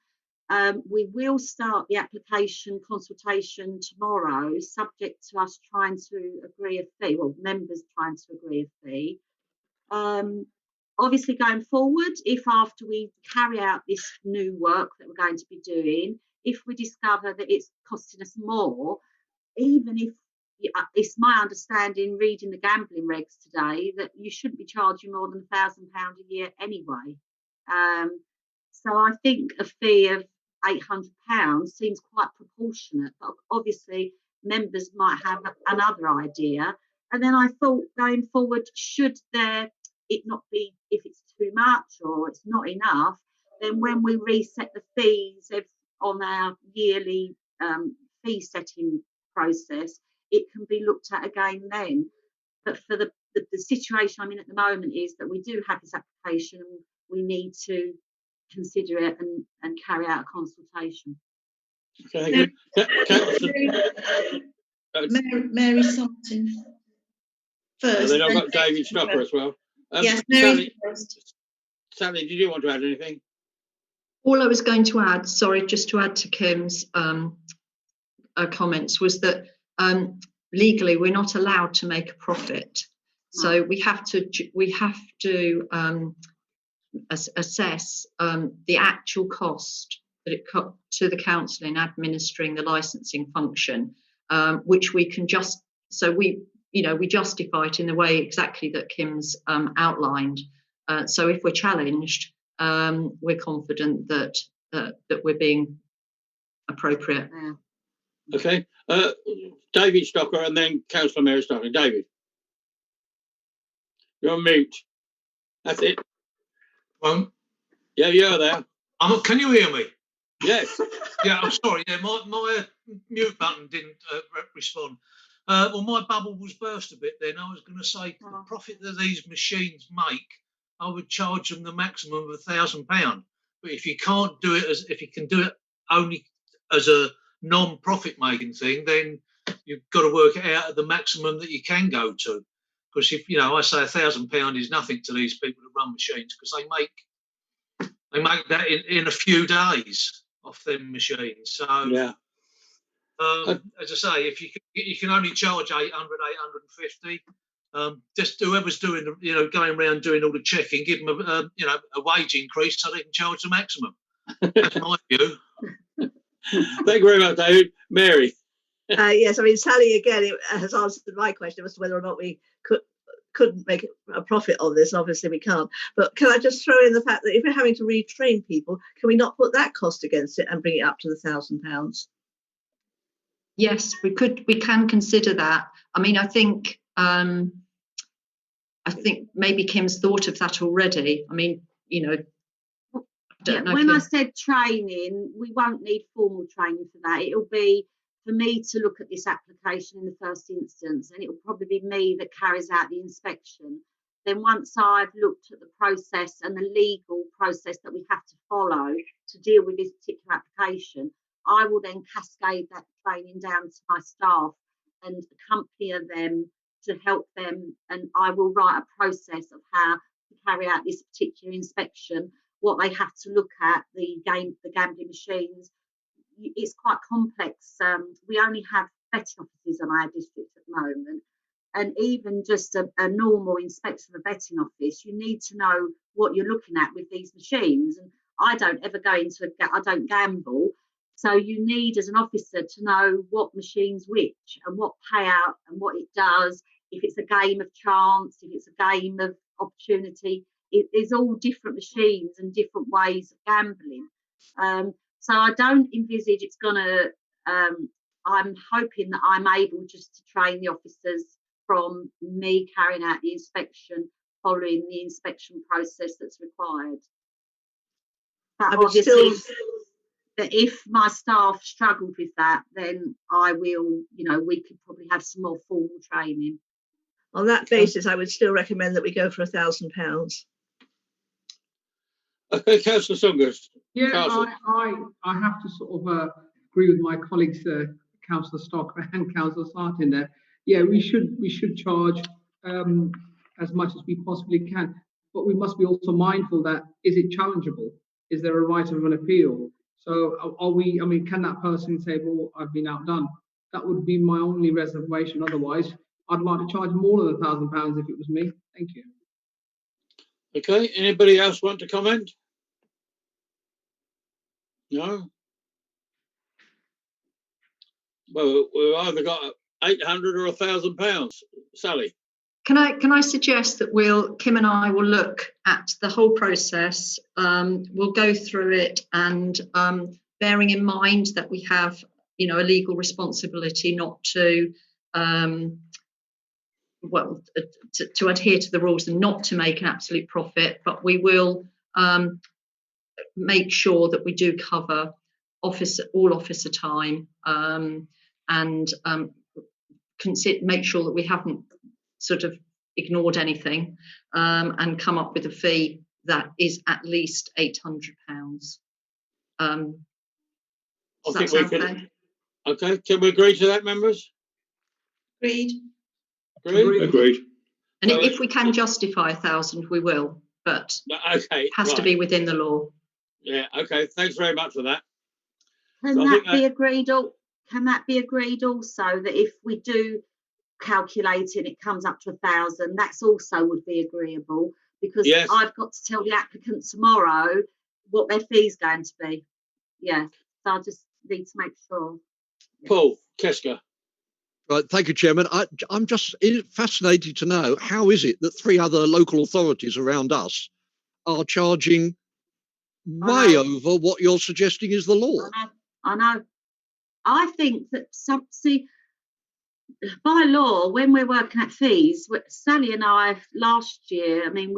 We will start the application consultation tomorrow, subject to us trying to agree a fee, well, members trying to agree a fee. Obviously, going forward, if after we carry out this new work that we're going to be doing, if we discover that it's costing us more, even if it's my understanding, reading the gambling regs today, that you shouldn't be charging more than £1,000 a year anyway. So I think a fee of £800 seems quite proportionate, but obviously members might have another idea. And then I thought, going forward, should it not be, if it's too much or it's not enough, then when we reset the fees on our yearly fee setting process, it can be looked at again then. But for the situation I'm in at the moment is that we do have this application and we need to consider it and carry out a consultation. Okay, Mary Something first. And then I've got David Stocker as well. Yes, Mary first. Sally, did you want to add anything? All I was going to add, sorry, just to add to Kim's comments, was that legally we're not allowed to make a profit. So we have to assess the actual cost that it cut to the council in administering the licensing function, which we can we justify it in the way exactly that Kim's outlined. So if we're challenged, we're confident that we're being appropriate. Okay, David Stocker and then Councillor Mary Stocker. David, you're on mute. That's it. Yeah, you're there. Can you hear me? Yes. Yeah, I'm sorry. Yeah, my mute button didn't respond. Well, my bubble was burst a bit then. I was going to say the profit that these machines make, I would charge them the maximum of £1,000. But if you can't do it if you can do it only as a non-profit making thing, then you've got to work it out at the maximum that you can go to. Because if I say £1,000 is nothing to these people that run machines, because they make that in a few days off them machines. So yeah. As I say, if you can only charge 800, 850, just whoever's doing going around doing all the checking, give them a wage increase so they can charge the maximum. That's my view. Thank you very much, David. Mary. Yes, I mean, Sally again has answered my question as to whether or not we couldn't make a profit on this. Obviously, we can't. But can I just throw in the fact that if we're having to retrain people, can we not put that cost against it and bring it up to the £1,000? Yes, we can consider that. I mean, I think maybe Kim's thought of that already. I mean, you know, I don't know. When I said training, we won't need formal training for that. It'll be for me to look at this application in the first instance, and it will probably be me that carries out the inspection. Then once I've looked at the process and the legal process that we have to follow to deal with this particular application, I will then cascade that training down to my staff and accompany them to help them, and I will write a process of how to carry out this particular inspection, what they have to look at, the gambling machines. It's quite complex. We only have betting offices in our district at the moment, and even just a normal inspection of a betting office, you need to know what you're looking at with these machines. And I don't ever I don't gamble, so you need as an officer to know what machines which and what payout and what it does. If it's a game of chance, if it's a game of opportunity, it is all different machines and different ways of gambling. So I don't envisage it's going to, I'm hoping that I'm able just to train the officers from me carrying out the inspection, following the inspection process that's required. But obviously, that if my staff struggled with that, then I will, you know, we could probably have some more formal training. On that basis, I would still recommend that we go for £1,000. Okay, Councillor Saunders. Yeah, I have to sort of agree with my colleagues, Councillor Stock and Councillor Sartin there. Yeah, we should charge as much as we possibly can, but we must be also mindful that is it challengeable? Is there a right of an appeal? So are we? I mean, can that person say, "Well, I've been outdone"? That would be my only reservation. Otherwise, I'd like to charge more than £1,000 if it was me. Thank you. Okay, anybody else want to comment? No? Well, we've either got 800 or £1,000. Sally? Can I suggest that Kim and I will look at the whole process, we'll go through it, and bearing in mind that we have, you know, a legal responsibility not to to adhere to the rules and not to make an absolute profit, but we will make sure that we do cover all officer time, and make sure that we haven't sort of ignored anything, and come up with a fee that is at least £800. I think we can. Okay, can we agree to that, members? Agreed. Agreed. And if we can justify 1,000, we will, but okay, it has to be within the law. Yeah. Okay. Thanks very much for that. Can that be agreed? Can that be agreed also that if we do calculate it, it comes up to 1,000? That's also would be agreeable, because I've got to tell the applicant tomorrow what their fee's going to be. Yeah. So I just need to make sure. Paul Kesker. Right, thank you, Chairman. I'm just fascinated to know, how is it that 3 other local authorities around us are charging way over what you're suggesting is the law? I know. I think that by law, when we're working at fees, Sally and I last year, I mean,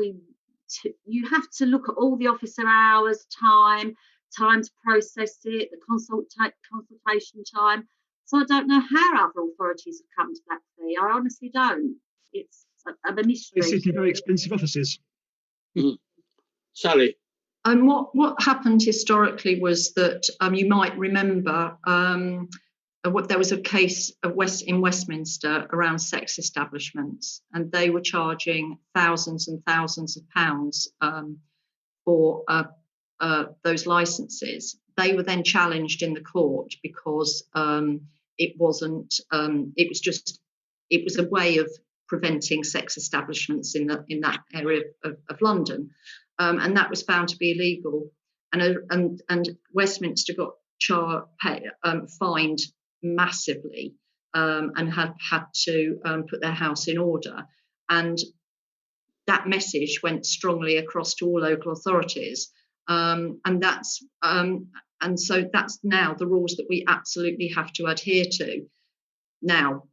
you have to look at all the officer hours, time to process it, the consultation time. So I don't know how other authorities have come to that fee. I honestly don't. It's a mystery. They sit in very expensive offices. Sally. And what happened historically was that you might remember there was a case in Westminster around sex establishments, and they were charging thousands and thousands of pounds for those licenses. They were then challenged in the court because it was a way of preventing sex establishments in that area of London, and that was found to be illegal. And Westminster got fined massively, and had to put their house in order. And that message went strongly across to all local authorities, and so that's now the rules that we absolutely have to adhere to. Now,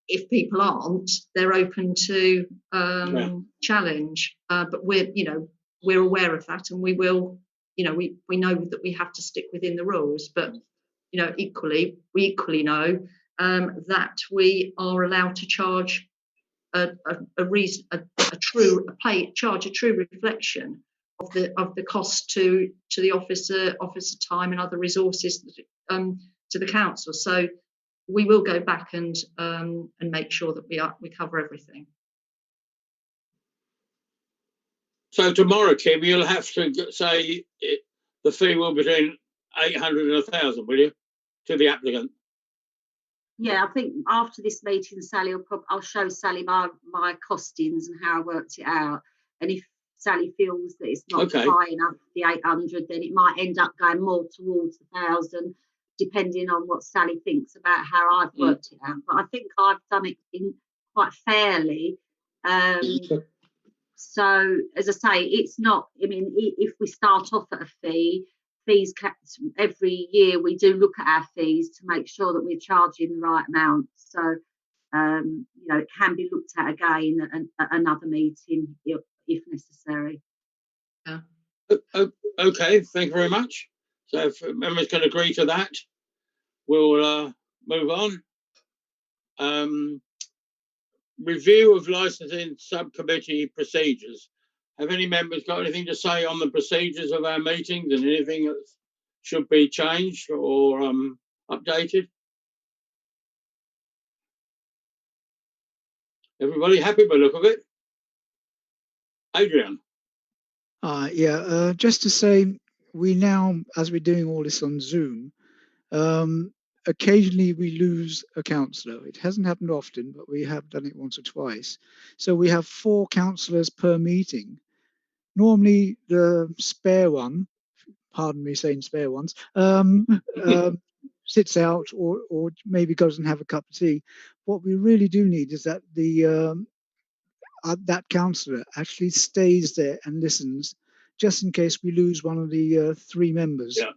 if people aren't, they're open to challenge, but we're aware of that, and we will. We know that we have to stick within the rules, but we equally know that we are allowed to charge charge a true reflection of the cost to the officer time and other resources to the council. So we will go back and make sure that we cover everything. So tomorrow, Kim, you'll have to say the fee will be between 800 and 1,000, will you, to the applicant? Yeah, I think after this meeting, Sally I'll show Sally my costings and how I worked it out. And if Sally feels that it's not high enough, the 800, then it might end up going more towards the 1,000, depending on what Sally thinks about how I've worked it out. But I think I've done it quite fairly. So, as I say, it's not, I mean, if we start off at a fees every year we do look at our fees to make sure that we're charging the right amount. So, it can be looked at again at another meeting if necessary. Yeah. Okay, thank you very much. So if members can agree to that, we'll move on. Review of licensing subcommittee procedures. Have any members got anything to say on the procedures of our meetings and anything that should be changed or updated? Everybody happy by the look of it? Adrian? Just to say, we now, as we're doing all this on Zoom, occasionally we lose a councillor. It hasn't happened often, but we have done it once or twice. So we have 4 councillors per meeting. Normally the spare one, pardon me saying spare ones, sits out or maybe goes and have a cup of tea. What we really do need is that that councillor actually stays there and listens, just in case we lose one of the 3 members. Yeah.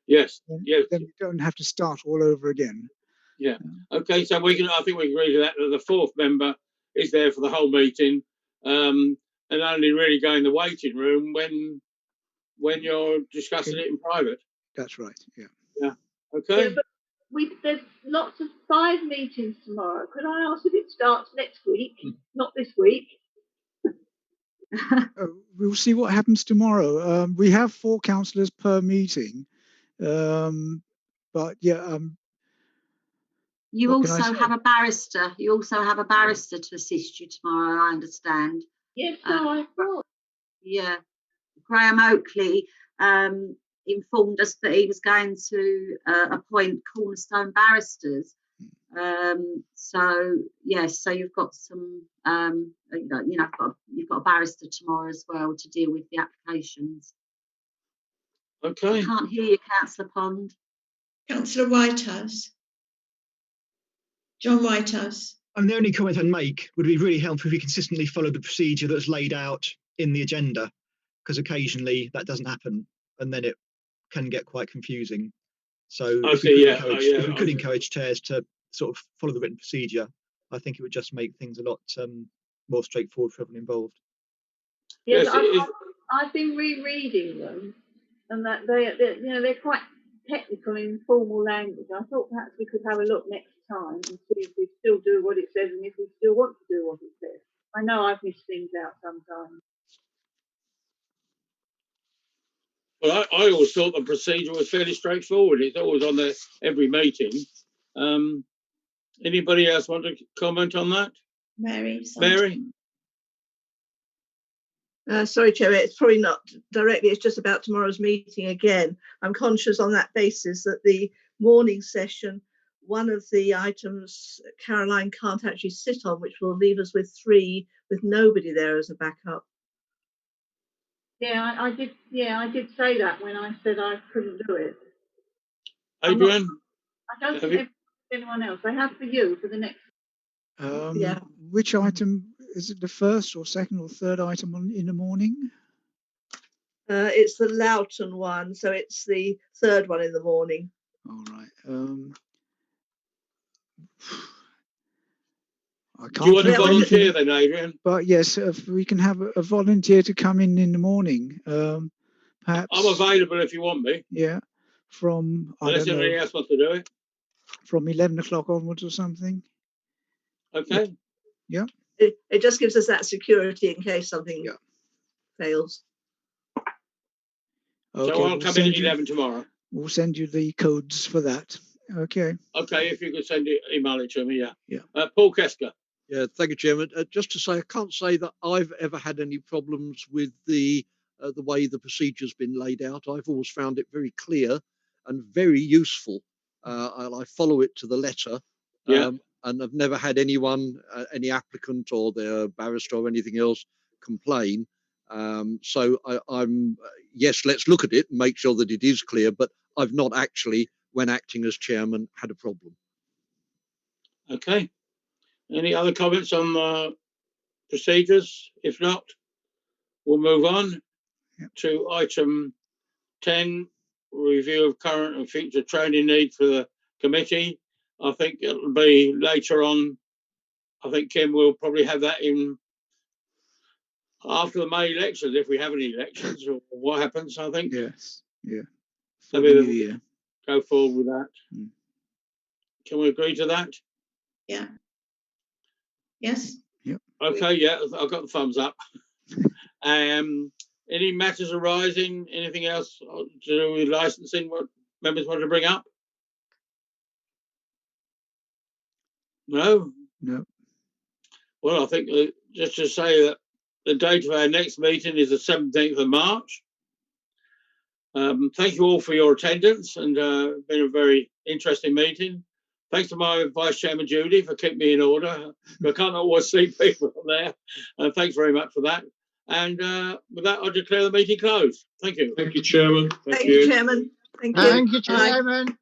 Yes. Then we don't have to start all over again. Yeah. Okay. So I think we agree to that. The 4th member is there for the whole meeting, and only really go in the waiting room when you're discussing it in private. That's right. Yeah. Yeah. Okay. Yeah, but there's lots of 5 meetings tomorrow. Could I ask if it starts next week, not this week? We'll see what happens tomorrow. We have 4 councillors per meeting, but yeah. You also have a barrister. You also have a barrister to assist you tomorrow, I understand. Yes, I thought. Yeah, Graham Oakley informed us that he was going to appoint cornerstone barristers. So yes, so you've got some, you've got a barrister tomorrow as well to deal with the applications. Okay. I can't hear you, Councillor Pond. Councillor Whitehouse. John Whitehouse. And the only comment I'd make would be really helpful if we consistently follow the procedure that's laid out in the agenda, because occasionally that doesn't happen, and then it can get quite confusing. So if we could encourage chairs to sort of follow the written procedure, I think it would just make things a lot more straightforward for everyone involved. Yes, I've been rereading them, and that they're quite technical in formal language. I thought perhaps we could have a look next time and see if we still do what it says and if we still want to do what it says. I know I've missed things out sometimes. Well, I always thought the procedure was fairly straightforward. It's always on every meeting. Anybody else want to comment on that? Mary. Mary? Sorry, Chair, it's probably not directly, it's just about tomorrow's meeting again. I'm conscious on that basis that the morning session, one of the items Caroline can't actually sit on, which will leave us with 3 with nobody there as a backup. Yeah, I did. Yeah, I did say that when I said I couldn't do it. Adrian? I don't think anyone else. I have for you for the next. Which item is it the first or second or third item in the morning? It's the Loughton one, so it's the third one in the morning. All right. I Do you want to think of volunteer anything, then, Adrian? but yes, if we can have a volunteer to come in the morning, perhaps. I'm available if you want me. Yeah, from I Unless don't anybody know, else wants to do it. from 11 o'clock onwards or something. Okay. Yeah. It just gives us that security in case something fails. Okay, So I'll come in at 11 tomorrow. We'll send you the codes for that. Okay. Okay, if you could send it, email it to me, yeah. Yeah. Paul Kesker. Yeah, thank you, Chairman. Just to say, I can't say that I've ever had any problems with the way the procedure's been laid out. I've always found it very clear and very useful, and I follow it to the letter. Yeah. And I've never had anyone, any applicant or their barrister or anything else, complain. So I'm yes, let's look at it and make sure that it is clear. But I've not actually, when acting as chairman, had a problem. Okay. Any other comments on procedures? If not, we'll move on to item 10, review of current and future training need for the committee. I think it'll be later on. I think Kim will probably have that in after the May elections, if we have any elections, or what happens, I think. Yes. Yeah. So For the new year. go forward with that. Can we agree to that? Yeah. Yes. Yep. Okay, yeah, I've got the thumbs up. Any matters arising? Anything else to do with licensing? What members want to bring up? No? No. Well, I think just to say that the date of our next meeting is the 17th of March. Thank you all for your attendance, and been a very interesting meeting. Thanks to my Vice Chairman Judy for keeping me in order. I can't always see people there. Thanks very much for that. And with that, I declare the meeting closed. Thank you. Thank you, Chairman. Thank you, Chairman. Thank you. Thank you, Bye. Chairman.